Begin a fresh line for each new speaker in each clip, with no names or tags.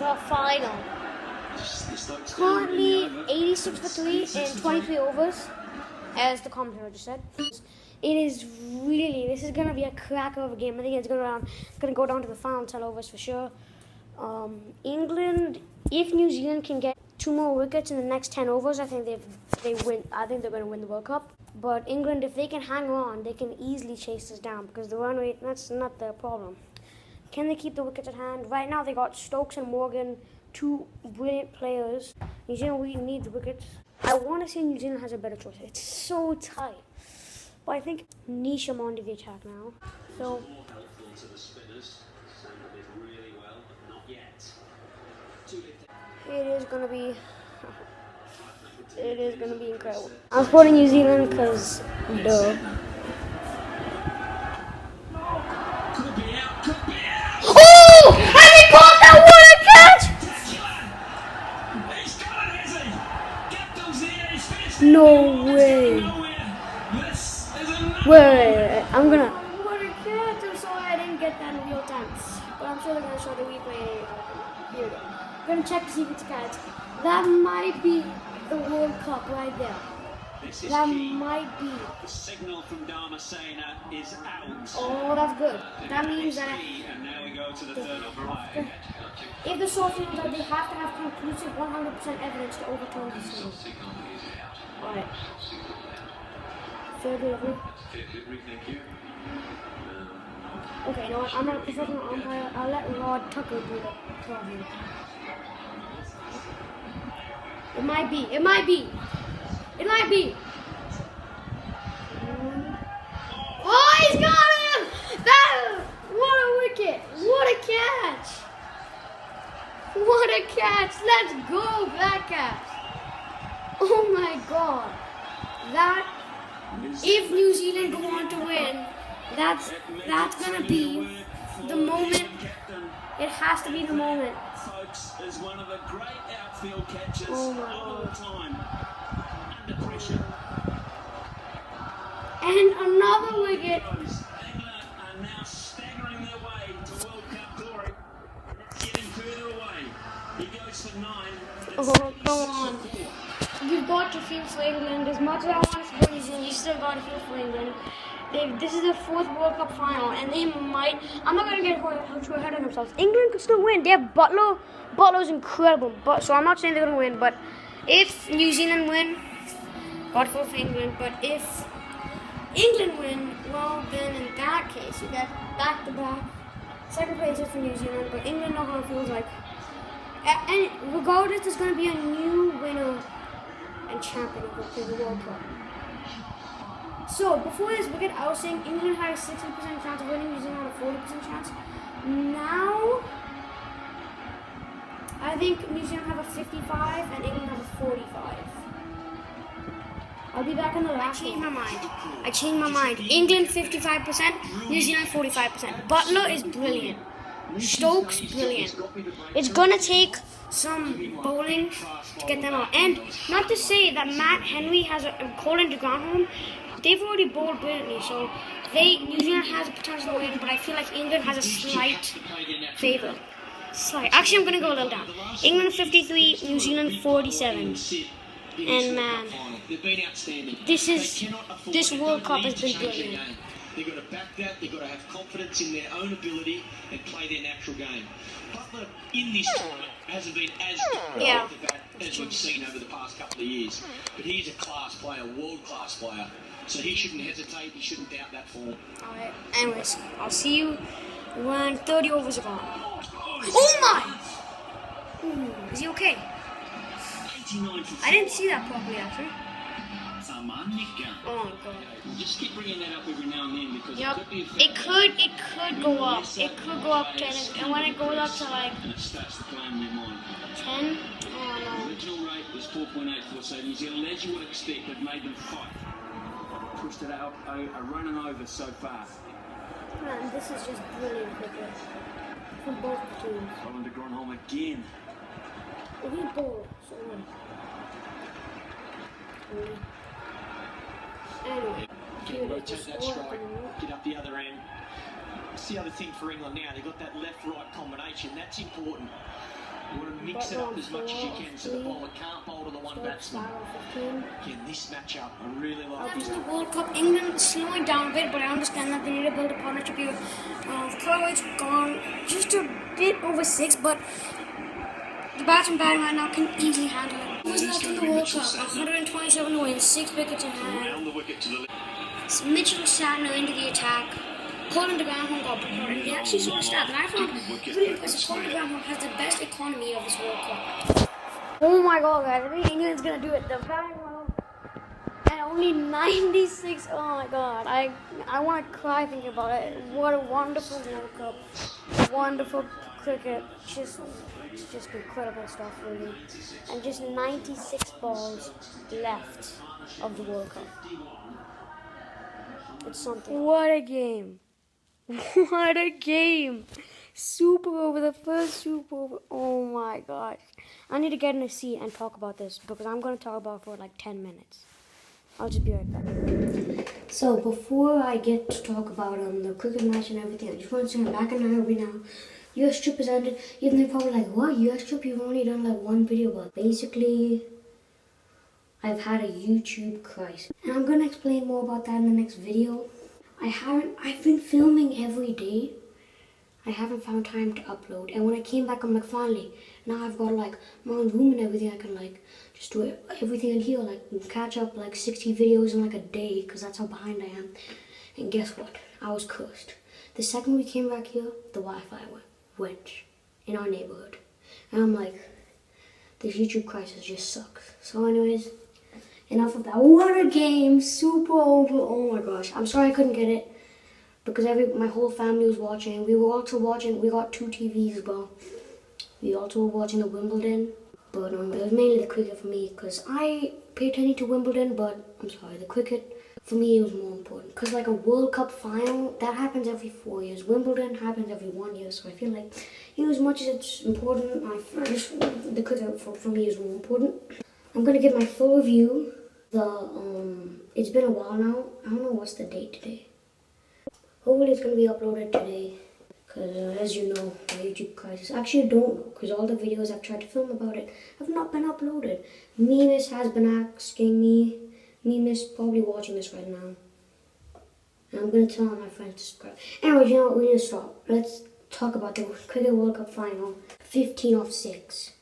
the final. Currently 86 for 3 in 23 overs, as the commentator just said. It is really, this is going to be a cracker of a game. I think it's going to go down to the final 10 overs for sure. England, if New Zealand can get 2 more wickets in the next 10 overs, I think they win. I think they're going to win the World Cup. But England, if they can hang on, they can easily chase this down because the run rate, that's not their problem. Can they keep the wickets at hand? Right now they got Stokes and Morgan, 2 brilliant players. New Zealand really needs wickets. I want to say New Zealand has a better choice. It's so tight. But I think Neesham onto the attack now. So it is going to be incredible. I'm supporting New Zealand because duh. Oh! And he caught that! What a catch! No way. Wait, I'm gonna. What a catch! I'm sorry I didn't get that in real time. But I'm sure they're gonna show the replay. Here we go. I'm gonna check to see if it's a catch. That might be the World Cup right there. That might be.
The signal from Dharmasena is out.
Oh, that's good. That means that
And now we go to the third umpire.
if the source feels that they have to have conclusive 100% evidence to overturn the signal. Alright. Third delivery.
Thank you.
Okay, you know what? I'm not a professional umpire. I'll let Rod Tucker do it. It might be. It might be. It might be. Oh, he's got him! What a wicket! What a catch! What a catch! Let's go, Black Caps! Oh my God! If New Zealand go on to win, that's gonna be the moment. It has to be the moment.
Folks is one of the great outfield catches
Oh my
of all
God.
time. Under pressure.
And another wicket.
England are now staggering their way to World Cup glory. It's getting further away. He goes for 9.
Oh, come on. You've got to feel for England. As much as I want to support New Zealand, you still got to feel for England. This is their 4th World Cup final, and they might. I'm not going to get too ahead of themselves. England could still win. They have Butler. Butler's incredible. So I'm not saying they're going to win, but if New Zealand win, God for England. But if England win, well, then in that case, you get back-to-back second places for New Zealand, but England know how it feels like. And regardless, there's going to be a new winner and champion of the World Cup. So, before this wicket, I was saying England had a 60% chance of winning, New Zealand had a 40% chance. Now, I think New Zealand have a 55 and England have a 45. I'll be back in the last one. I changed my mind. England 55%, New Zealand 45%. Butler is brilliant. Stokes, brilliant. It's gonna take some bowling to get them out. And not to say that Matt Henry has a Colin de Granholm, they've already bowled brilliantly, so New Zealand has a potential to win, but I feel like England has a slight favour. Slight. Actually, I'm gonna go a little down. England 53, New Zealand 47. And man, this World Cup has been brilliant.
They've got to back that, they've got to have confidence in their own ability and play their natural game. Butler in this tournament hasn't been as good as we've seen over the past couple of years. But he's a class player, world-class player. So he shouldn't hesitate, he shouldn't doubt that form.
Alright, anyways, I'll see you when 30 overs are gone. Oh my! Ooh, is he okay? I didn't see that properly, actually. Oh my God.
Just keep bringing that up every now and then because
it could go up. It could go up 10, and when it goes up to like 10, oh no.
The original rate was 4.84, so New Zealand, as you would expect, have made them fight. Pushed it out, a running over so far.
Man, this is just brilliant cricket from both teams.
Colin de Granholm again.
Oh, he bowled so well. Anyway,
Rotate that strike, get up the other end. That's the other thing for England now. They've got that left-right combination. That's important. You want to mix it up as much as you can so the bowler can't bowl to the one batsman. Again, this matchup, I really like this.
After the World Cup, England is slowing down a bit, but I understand that they need to build a partnership here. Throw-away's gone just a bit over 6, but the batsman batting right now can easily handle it. Who's left in the World Cup? 127 wins, 6 wickets in hand. It's Mitchell Santner into the attack. Colin de Grandhomme got brought in. They actually saw the stats, and I found really impressive. Colin de Grandhomme has the best economy of this World Cup. Oh my god, guys, I think England's gonna do it. The batting well, and only 96. Oh my god, I want to cry thinking about it. What a wonderful World Cup, wonderful cricket, it's just incredible stuff, really. And just 96 balls left of the World Cup. It's something. What a game! What a game! Super over, the first super over. Oh my gosh. I need to get in a seat and talk about this because I'm going to talk about it for like 10 minutes. I'll just be right back. So before I get to talk about the cricket match and everything, I just want to say I'm back in Nairobi now. US trip has ended. Even though you're probably like, what? US trip? You've only done like one video, but basically I've had a YouTube crisis. And I'm going to explain more about that in the next video. I've been filming every day. I haven't found time to upload. And when I came back, I'm like, finally, now I've got like my own room and everything. I can like just do everything in here, like catch up like 60 videos in like a day, because that's how behind I am. And guess what? I was cursed. The second we came back here, the Wi-Fi went in our neighborhood. And I'm like, this YouTube crisis just sucks. So anyways, enough of that. What a game! Super over. Oh my gosh. I'm sorry I couldn't get it because my whole family was watching. We were also watching. We got 2 TVs as well. We also were watching the Wimbledon, but it was mainly the cricket for me because I pay attention to Wimbledon. But I'm sorry, the cricket for me was more important because like a World Cup final that happens every 4 years. Wimbledon happens every 1 year. So I feel like as much as it's important, the cricket for me is more important. I'm gonna give my full review. It's been a while now. I don't know what's the date today. Hopefully it's gonna be uploaded today. Because as you know, my YouTube crisis. Actually I don't know, because all the videos I've tried to film about it have not been uploaded. Memis has been asking me. Memis probably watching this right now. And I'm gonna tell all my friends to subscribe. Anyways, you know what, we need to stop. Let's talk about the Cricket World Cup final. 15 off 6.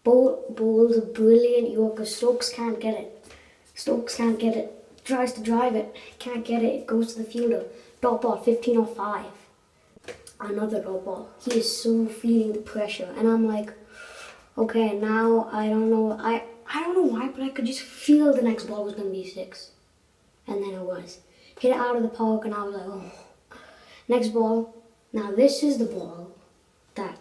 Bowls a brilliant Yorker. Stokes can't get it. Stokes can't get it. Tries to drive it. Can't get it. It goes to the fielder. Dot ball. 15 off 5. Another dot ball. He is so feeling the pressure. And I'm like, okay, now I don't know. I don't know why, but I could just feel the next ball was going to be 6. And then it was. Hit it out of the park and I was like, oh. Next ball. Now this is the ball that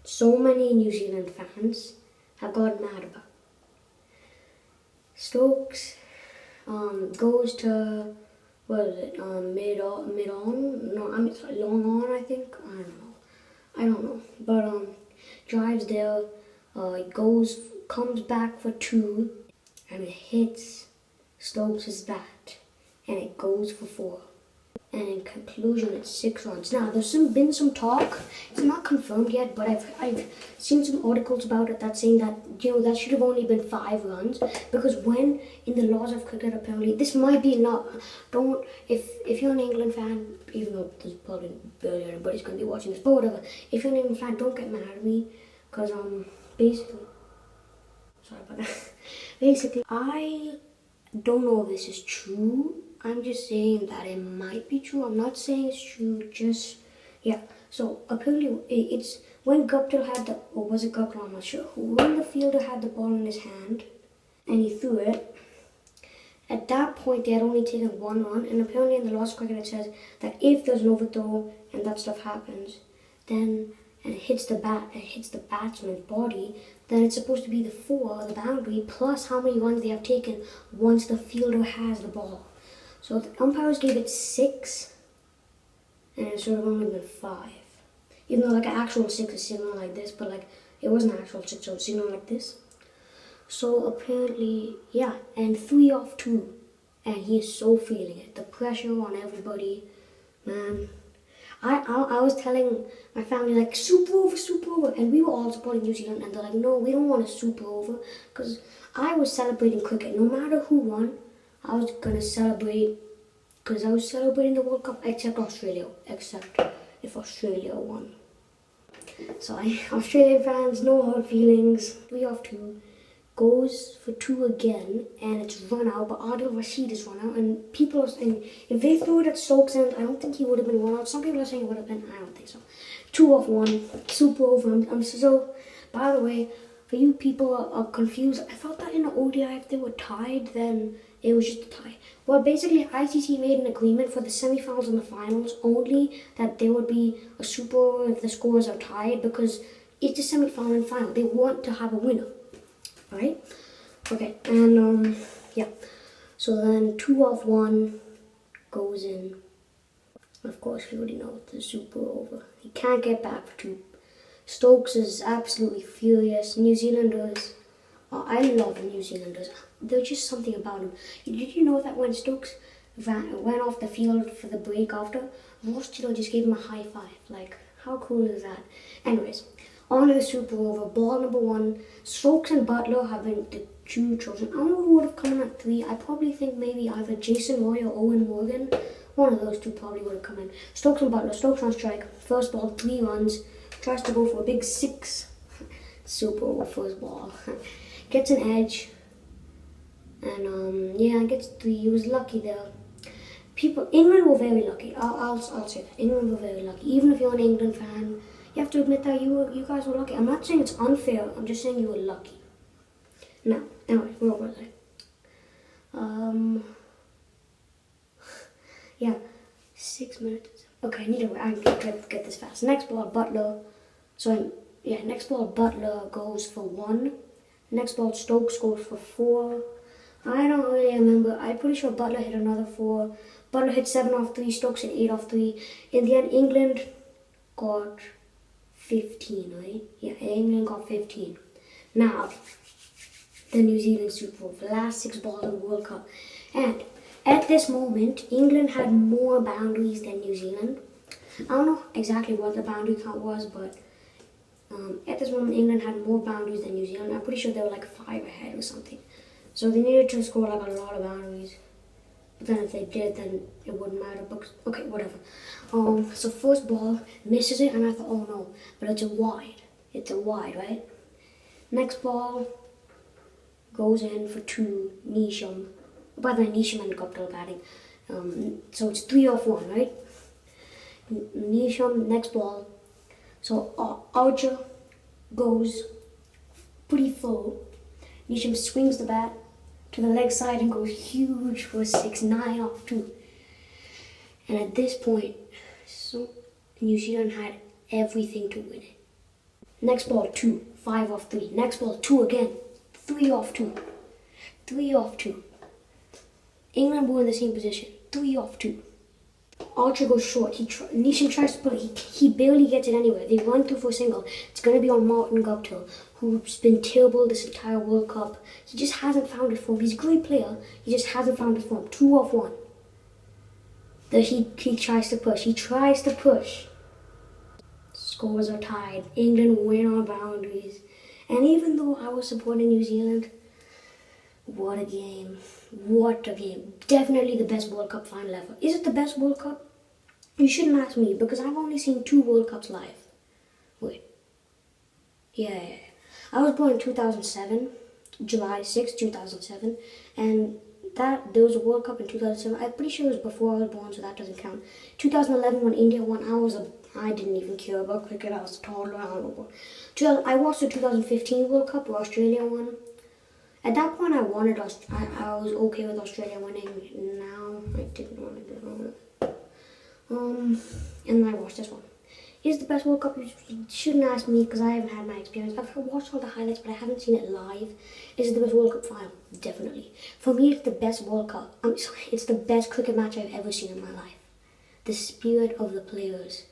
so many New Zealand fans have gotten mad about. Stokes goes to, what is it, mid on? No, I mean, sorry, long on, I think. I don't know. But drives there, comes back for 2, and it hits Stokes' bat, and it goes for 4. And in conclusion, it's 6 runs. Now, there's been some talk. It's not confirmed yet, but I've seen some articles about it that's saying that, that should have only been 5 runs. Because when, in the laws of cricket, apparently, this might be not, if you're an England fan, even though there's probably barely anybody's going to be watching this, but whatever. If you're an England fan, don't get mad at me. Because, basically, sorry about that. Basically, I don't know if this is true. I'm just saying that it might be true. I'm not saying it's true, yeah. So apparently it's when Guptill had or was it Guptill, I'm not sure. When the fielder had the ball in his hand and he threw it, at that point they had only taken 1 run, and apparently in the laws of cricket it says that if there's an overthrow and that stuff happens, then and it hits the batsman's body, then it's supposed to be the 4, the boundary, plus how many runs they have taken once the fielder has the ball. So the umpires gave it 6, and it should have only been 5. Even though like an actual 6 is signal like this, but like it wasn't an actual 6, so it's signal like this. So apparently, yeah, and 3 off 2, and he is so feeling it. The pressure on everybody, man.
I was telling my family like super over, and we were all supporting New Zealand, and they're like, no, we don't want a super over, because I was celebrating cricket. No matter who won, I was gonna celebrate, because I was celebrating the World Cup, except if Australia won. So Australian fans, no hard feelings. 3-2. Goes for 2 again, and it's run out, but Adil Rashid is run out, and people are saying if they threw it at Stokes end, I don't think he would have been run out. Some people are saying it would have been, I don't think so. 2 off 1, super over. I'm so, by the way, for you people are confused, I thought that in the ODI if they were tied, then it was just a tie. Well, basically ICC made an agreement for the semi-finals and the finals only that there would be a super over if the scores are tied, because it's a semi-final and final. They want to have a winner. Right? Okay, and yeah. So then 2 off 1 goes in. Of course, you already know the super over. He can't get back for 2. Stokes is absolutely furious. New Zealanders, I love New Zealanders. There's just something about them. Did you know that when Stokes went off the field for the break after, Ross Taylor just gave him a high 5? Like, how cool is that? Anyways. On to the super over, ball number 1. Stokes and Butler have been the 2 chosen. I don't know who would have come in at 3. I probably think maybe either Jason Roy or Owen Morgan. One of those 2 probably would have come in. Stokes and Butler. Stokes on strike. First ball, 3 runs. Tries to go for a big 6. Super over first ball. Gets an edge. And yeah, gets 3. He was lucky there. England were very lucky. I'll say that. England were very lucky. Even if you're an England fan, you have to admit that you guys were lucky. I'm not saying it's unfair. I'm just saying you were lucky. Now, anyway, where was I? Yeah, 6 minutes. Okay, I can get this fast. Next ball, Butler. Next ball, Butler goes for 1. Next ball, Stokes goes for 4. I don't really remember. I'm pretty sure Butler hit another 4. Butler hit 7 off 3. Stokes hit 8 off 3. In the end, England got 15, right? Yeah, England got 15. Now, the New Zealand Super Bowl, the last 6 balls of the World Cup. And at this moment, England had more boundaries than New Zealand. I don't know exactly what the boundary count was, but at this moment, England had more boundaries than New Zealand. I'm pretty sure they were like 5 ahead or something. So they needed to score like a lot of boundaries. But then if they did, then it wouldn't matter. But okay, whatever. So first ball misses it, and I thought, oh no, but it's a wide. It's a wide, right? Next ball goes in for 2. Neesham. By the way, Neesham and Guptill batting. So it's 3 off 1, right? Neesham, next ball. So Archer goes pretty full. Neesham swings the bat to the leg side and goes huge for 6, 9 off 2. And at this point, so New Zealand had everything to win it. Next ball, 2, 5 off 3. Next ball, 2 again, 3 off 2. 3 off 2. England were in the same position, 3 off 2. Archer goes short. Neesham tries to put it. He barely gets it anywhere. They run through for a single. It's going to be on Martin Guptill, who's been terrible this entire World Cup. He just hasn't found his form. He's a great player. He just hasn't found his form. 2 off 1. He tries to push. He tries to push. Scores are tied. England win on boundaries. And even though I was supporting New Zealand, what a game. What a game. Definitely the best World Cup final ever. Is it the best World Cup? You shouldn't ask me, because I've only seen 2 World Cups live. Wait. Yeah. I was born in 2007, July 6, 2007, and there was a World Cup in 2007. I'm pretty sure it was before I was born, so that doesn't count. 2011, when India won, I didn't even care about cricket. I was a toddler. I don't know. I watched the 2015 World Cup where Australia won. At that point, I was okay with Australia winning. Now, I didn't want to do it. And then I watched this one. Is the best World Cup? You shouldn't ask me, because I haven't had my experience. I've watched all the highlights, but I haven't seen it live. Is it the best World Cup final? Definitely. For me, it's the best World Cup. It's the best cricket match I've ever seen in my life. The spirit of the players.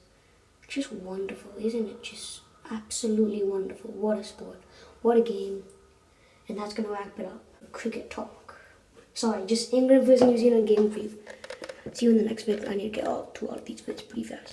Just wonderful, isn't it? Just absolutely wonderful. What a sport. What a game. And that's going to wrap it up. Cricket talk. Sorry, just England versus New Zealand game for you. See you in the next video. I need to get to all of these bits pretty fast.